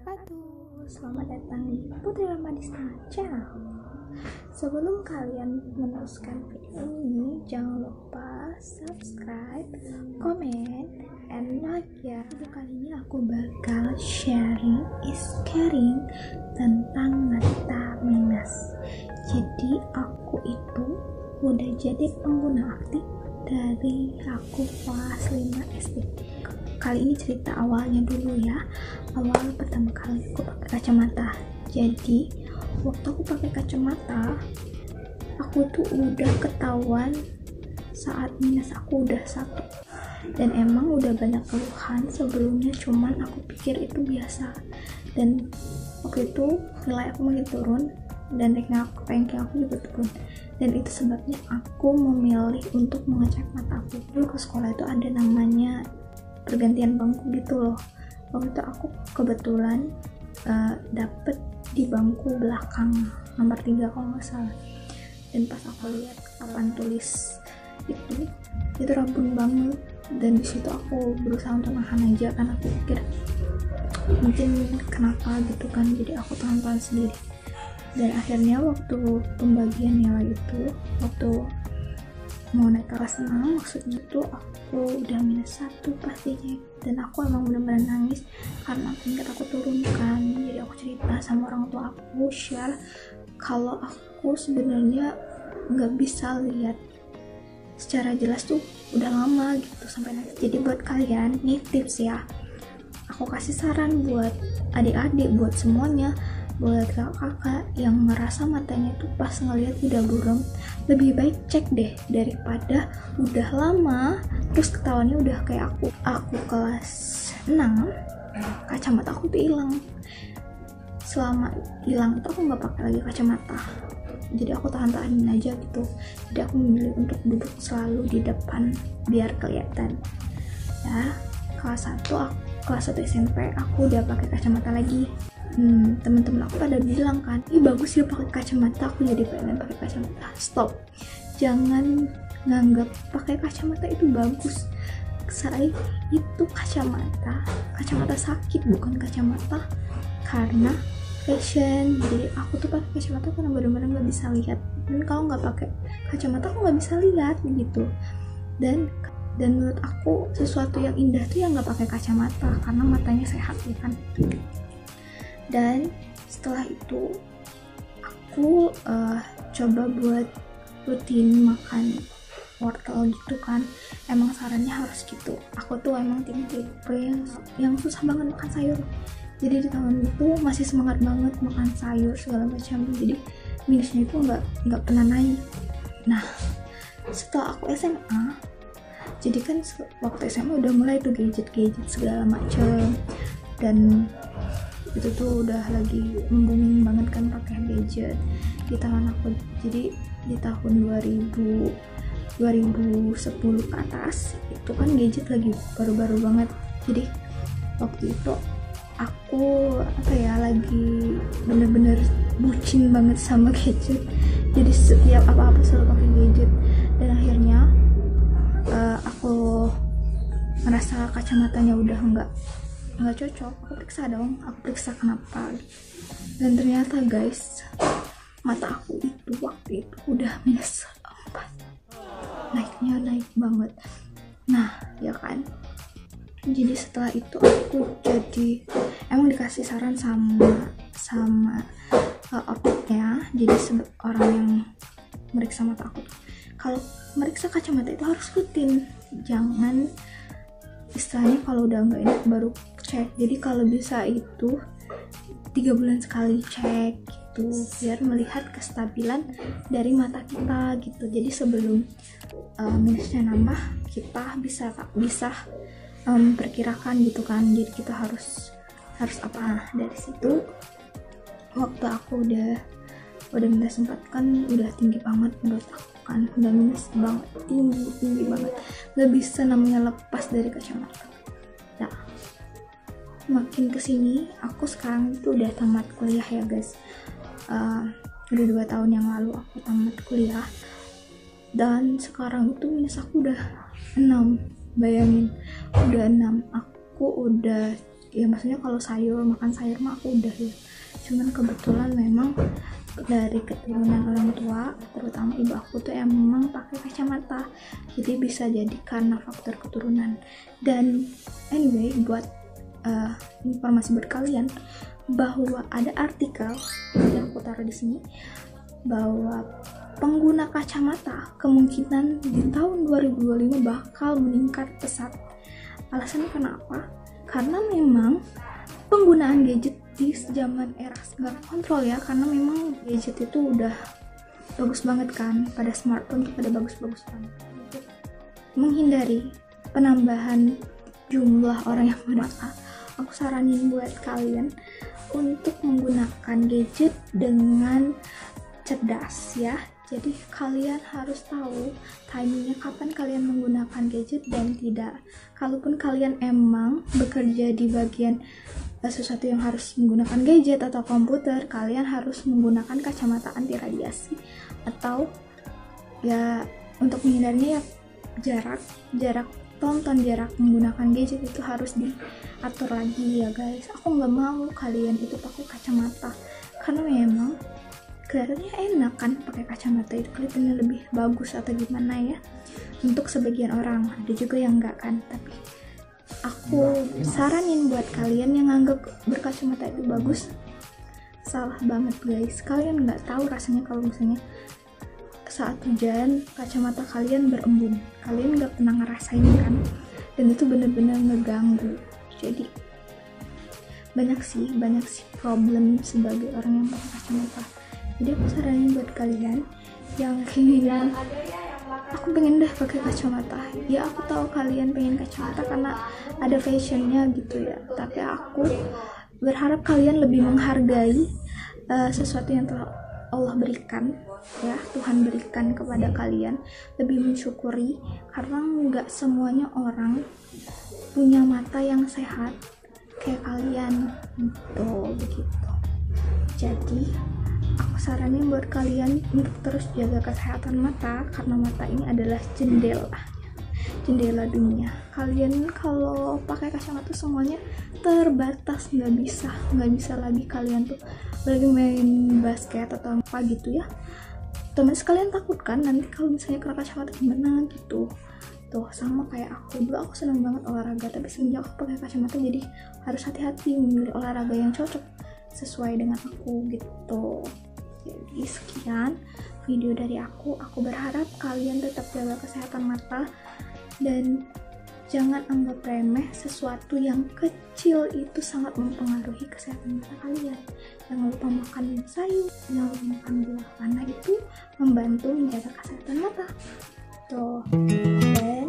wabarakatuh. Selamat datang di Putri Ramadista Channel. Sebelum kalian meneruskan video ini, jangan lupa subscribe, comment, and like ya. Video kali ini aku bakal sharing is caring tentang mata minus. Jadi aku itu udah jadi pengguna aktif dari aku kelas 5 SD. Kali ini cerita awalnya dulu ya. Awal pertama kali aku pakai kacamata. Jadi waktu aku pakai kacamata, aku tuh udah ketahuan saat minus aku udah 1. Dan emang udah banyak keluhan sebelumnya, cuman aku pikir itu biasa. Dan waktu itu nilai aku makin turun dan ranking aku juga turun. Dan itu sebabnya aku memilih untuk mengecek mata aku. Dulu ke sekolah itu ada namanya pergantian bangku gitu loh. Waktu itu aku kebetulan dapet di bangku belakang nomor 3 kalau nggak salah. Dan pas aku lihat papan tulis itu rampung banget, dan disitu aku berusaha untuk nahan aja karena aku pikir mungkin kenapa gitu kan, jadi aku tahan sendiri. Dan akhirnya waktu pembagian nilai itu, waktu mau naik kelas 6 maksudnya tuh, aku udah minus 1 pas dicek, dan aku emang bener-bener nangis karena tingkat aku turun kan. Jadi aku cerita sama orang tua aku, share kalau aku sebenarnya nggak bisa lihat secara jelas tuh udah lama gitu sampai nangis. Jadi buat kalian nih tips ya, aku kasih saran buat adik-adik, buat semuanya, buat kakak-kakak yang ngerasa matanya tuh pas ngeliat udah buram, lebih baik cek deh daripada udah lama terus ketahuannya udah kayak aku kelas 6 kacamata aku tuh hilang. Selama hilang tuh aku nggak pakai lagi kacamata, jadi aku tahan-tahanin aja gitu. Jadi aku memilih untuk duduk selalu di depan biar kelihatan ya. Kelas 1 SMP aku udah pakai kacamata lagi. Teman-teman aku pada bilang kan, ih bagus ya pakai kacamata. Aku jadi pengen pakai kacamata. Stop, jangan nganggap pakai kacamata itu bagus. Saya itu kacamata sakit, bukan kacamata karena fashion. Jadi aku tuh pakai kacamata karena benar-benar nggak bisa lihat, dan kalau nggak pakai kacamata aku nggak bisa lihat gitu. Dan menurut aku sesuatu yang indah tuh yang nggak pakai kacamata karena matanya sehat ya kan. Dan setelah itu aku coba buat rutin makan wortel gitu kan. Emang sarannya harus gitu. Aku tuh emang tipe yang susah banget makan sayur. Jadi di tahun itu masih semangat banget makan sayur segala macam. Jadi minusnya itu nggak pernah naik. Nah setelah aku SMA, jadi kan waktu SMA udah mulai tuh gadget segala macam, dan itu tuh udah lagi booming banget kan pakai gadget di tahun aku. Jadi di tahun 2010 ke atas itu kan gadget lagi baru-baru banget. Jadi waktu itu aku lagi bener-bener bucin banget sama gadget. Jadi setiap apa-apa selalu pakai gadget, dan akhirnya aku merasa kacamatanya udah nggak cocok. Aku periksa kenapa, dan ternyata guys, mata aku itu waktu itu udah minus 4, naik banget. Nah ya kan, jadi setelah itu aku jadi emang dikasih saran sama optiknya. Jadi orang yang meriksa mata aku, kalau meriksa kacamata itu harus rutin, jangan istilahnya kalau udah nggak enak baru cek. Jadi kalau bisa itu 3 bulan sekali cek gitu, biar melihat kestabilan dari mata kita gitu. Jadi sebelum minusnya nambah, kita bisa perkirakan gitu kan. Jadi kita harus apa. Dari situ waktu aku udah minus 4 kan udah tinggi banget menurut aku kan, udah minus banget, tinggi banget, nggak bisa namanya lepas dari kacamata. Nah makin kesini, aku sekarang itu udah tamat kuliah ya guys. Udah 2 tahun yang lalu aku tamat kuliah, dan sekarang itu minus aku udah 6. Bayangin, udah 6. Aku udah ya maksudnya kalau makan sayur mah aku udah ya, cuman kebetulan memang dari keturunan orang tua, terutama ibu aku tuh emang pakai kacamata, jadi bisa jadi karena faktor keturunan. Dan anyway, buat informasi buat kalian bahwa ada artikel yang aku taruh di sini bahwa pengguna kacamata kemungkinan di tahun 2025 bakal meningkat pesat. Alasannya kenapa? Karena memang penggunaan gadget di zaman era nggak kontrol ya, karena memang gadget itu udah bagus banget kan, pada smartphone tuh pada bagus-bagus banget. Untuk menghindari penambahan jumlah orang yang mata, aku saranin buat kalian untuk menggunakan gadget dengan cerdas ya. Jadi kalian harus tahu timingnya kapan kalian menggunakan gadget dan tidak. Kalaupun kalian emang bekerja di bagian sesuatu yang harus menggunakan gadget atau komputer, kalian harus menggunakan kacamata anti radiasi, atau ya untuk menghindarinya ya jarak menggunakan gadget itu harus diatur lagi ya guys. Aku nggak mau kalian itu pakai kacamata karena memang kelihatannya enak kan pakai kacamata, itu kelihatannya lebih bagus atau gimana ya untuk sebagian orang, ada juga yang enggak kan. Tapi aku saranin buat kalian yang anggap berkacamata itu bagus, salah banget guys. Kalian nggak tahu rasanya kalau misalnya saat hujan kacamata kalian berembun, kalian nggak pernah ngerasain kan, dan itu bener-bener ngeganggu. Jadi banyak sih problem sebagai orang yang pakai kacamata. Jadi aku saranin buat kalian yang kayak aku pengen deh pakai kacamata, ya aku tahu kalian pengen kacamata karena ada fashionnya gitu ya, tapi aku berharap kalian lebih menghargai sesuatu yang telah Allah berikan ya, Tuhan berikan kepada kalian, lebih mensyukuri karena nggak semuanya orang punya mata yang sehat kayak kalian gitu, begitu. Jadi aku saranin buat kalian untuk terus jaga kesehatan mata, karena mata ini adalah jendela dunia. Kalian kalau pakai kacamata semuanya terbatas, nggak bisa lagi kalian tuh lagi main basket atau apa gitu ya, otomatis kalian takut kan nanti kalau misalnya kena kacamata gimana gitu. Tuh sama kayak aku dulu, aku seneng banget olahraga, tapi semenjak aku pakai kacamata jadi harus hati-hati memilih olahraga yang cocok sesuai dengan aku gitu. Jadi sekian video dari aku berharap kalian tetap jaga kesehatan mata dan jangan anggap remeh sesuatu yang kecil itu sangat mempengaruhi kesehatan mata kalian. Jangan lupa makan sayur, jangan lupa makan buah, karena itu membantu menjaga kesehatan mata. Tuh, dan